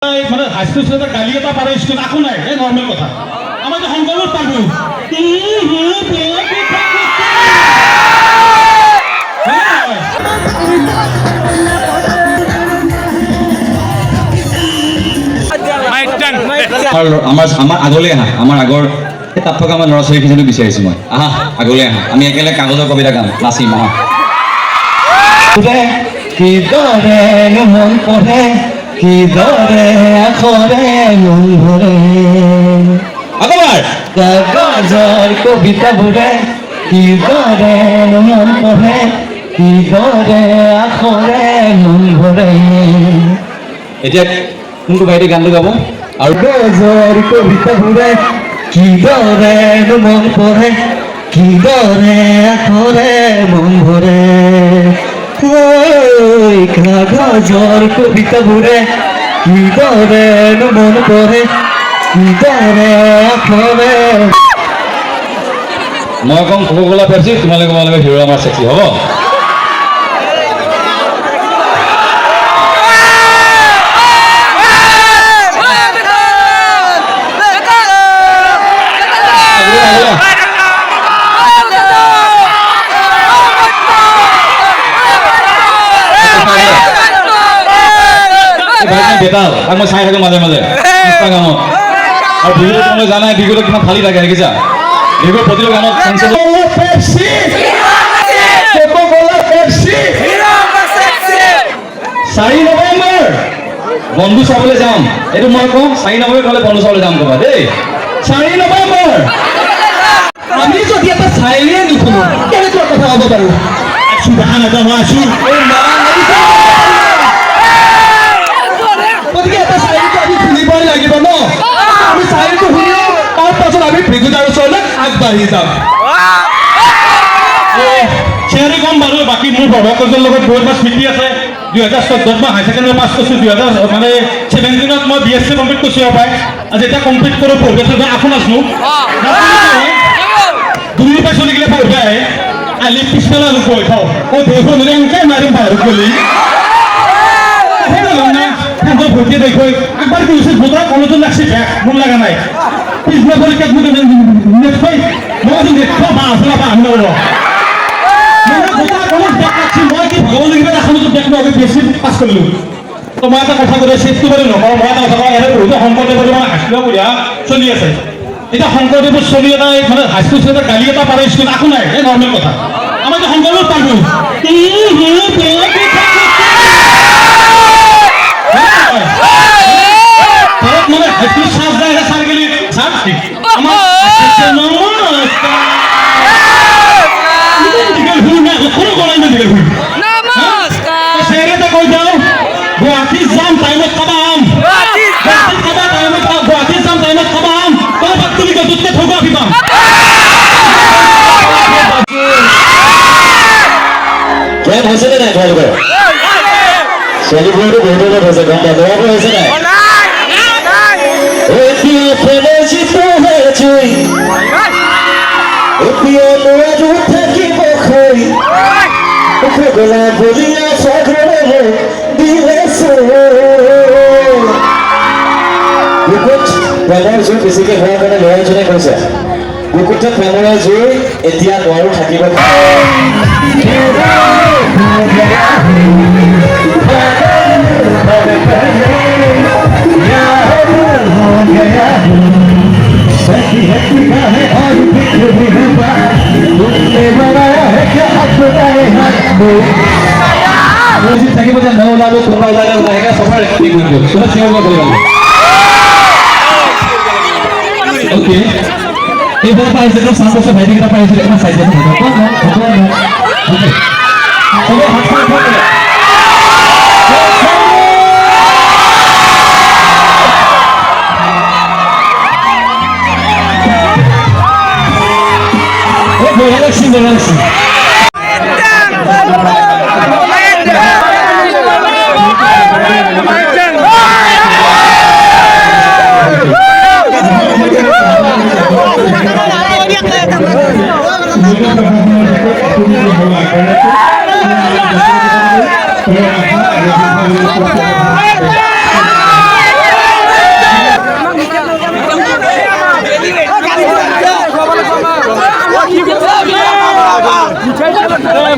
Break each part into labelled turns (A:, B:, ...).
A: মানে হাসপাতাল এটা গালি এটা পারে স্কুল আকো নাই এই নরমাল কথা আমার যে সংকল্প পাবো
B: আমাৰ আগলৈ আহা আমাৰ আগৰ তাত থকা আমাৰ ল'ৰা ছোৱালীখিনিক বিচাৰিছোঁ মই আহা আগলৈ আহা আমি একেলগে কাগজৰ কবিতা গাম নাচিম আহা কিদৰে মন পঢ়ে কিদৰে আখৰে মন ভৰে আগৰ কাগজৰ কবিতাবোৰে কিদৰে মন পঢ়ে কিদৰে আখৰে মন ভৰে এতিয়া কোনটো বাইদেউ গানটো গাব আৰু কাগজৰ কবিতাবোৰে কিদৰে মন পঢ়ে কিদৰে আখৰে মন ভৰে কাগজৰ কবিতাবোৰে কিদৰে মন পঢ়ে কিদৰে আখৰে মই কম কোকা-কোলা পেপচি তোমালোকে হিৰো আমাৰ চেক্সি হ'ব বেতাল তাক মই চাই থাকোঁ মাজে মাজে ইনষ্টাগ্ৰামত আৰু ভিডিঅ'টো মই জানাই ভিডিঅ'টো কিমান ফালি থাকে দেখিছা ভিডিঅ'ৰ প্ৰতিটো গানত চাৰি নৱেম্বৰ বন্ধু চাবলৈ যাম এইটো মই কওঁ 4 নৱেম্বৰ হ'লে বন্ধু চাবলৈ যাম ক'বা দেই 4 নৱেম্বৰ আমি যদি এটা চাইলিয়ে নুশুনো কেনেকুৱা কথা হ'ব বাৰু আছো দেখা নাযাওঁ আছো গতিকে এটা চাইলিটো আমি শুনিবই লাগিব ন আমি চাইলিটো শুনিও তাৰ পাছত আমি ভৃগুদাৰ ওচৰলৈ আগবাঢ়ি যাম চেহেৰি কম বাৰু বাকী মোৰ ভগৱতৰ লগত বহুত মাছ স্মৃতি আছে 2014 মই হাই ছেকেণ্ডেৰী পাছ কৰিছোঁ 2017 মই BSc কমপ্লিট কৰিছোঁ পাই আজি এতিয়া কমপ্লিট কৰোঁ পঢ়ি আছোঁ এখন আছো দুই পাইছোঁ নেকি পঢ়ি আহে আলি পিছফালে কৈ খাওঁ মই দেখোঁ এনেকৈ মাৰিম বাহিৰত গ'লি ভৰ্তি দেখুৱাই একবাৰ কি হৈছে ভোটাৰ কলেজত লাগছে বেগ মোৰ লগা নাই পিছদিনা পৰীক্ষাত মোক নেটকৈ মই নেটখোৱা বা আছলা বা আহি নগ'ল মই কি ভগৱান এখনতো বেগ মই বেছি পাছ কৰিলোঁ তো মই এটা কথা কৈ চেষ্টো কৰি নকওঁ মই এটা কথা কওঁ ইয়াতে বহুতো শংকৰদেৱৰ মানে হাইস্কুলৰ পঢ়া চলি আছে এতিয়া শংকৰদেৱৰ চলি এটা মানে হাইস্কুল এটা গালি এটা পাৰে স্কুল আকো নাই এই নৰ্মেল কথা আমাৰ যে শংকৰদেৱ পালোঁ মানে হাইস্কুল চাৰ্জ যায় চাৰ গেলি চাৰ ঠিক গুৱাহাটী যাম টাইমত খাবা আম গুৱাহাটী যাম টাইমত খাবা আম তই বাতৰি গজতকে থব আহিবা কেন হৈছে নে নাই তোমালোকৰ ছোৱালীবোৰতো বহুত লগত হৈছে গম পাই ল'ৰাবোৰ হৈছে নাই এতিয়া ফেলে যিটো হৈছে এতিয়া ল'ৰাটো থাকিব খৈ গলা বলিয়া চাগৰে দিলে বুকুত প্ৰেমৰ জুই বেছিকৈ হোৱাৰ কাৰণে ল'ৰাজনে কৈছে বুকুত প্ৰেমৰ জুই এতিয়া নোৱাৰো থাকিব থাকিব যে ন ওলাব কোনোবা ওলালে ওলাইকে চবৰে ৰেকৰ্ডিং কৰি দিওঁ চবে চিঞৰ কৰিব অ'কে এইবাৰ পাইছে তো চাহ বছৰ ভাইটিকেইটা পাইছে এখন চাই দিয়া চবে হাত Galaxy.
C: Gracias.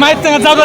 B: মাইত যাবে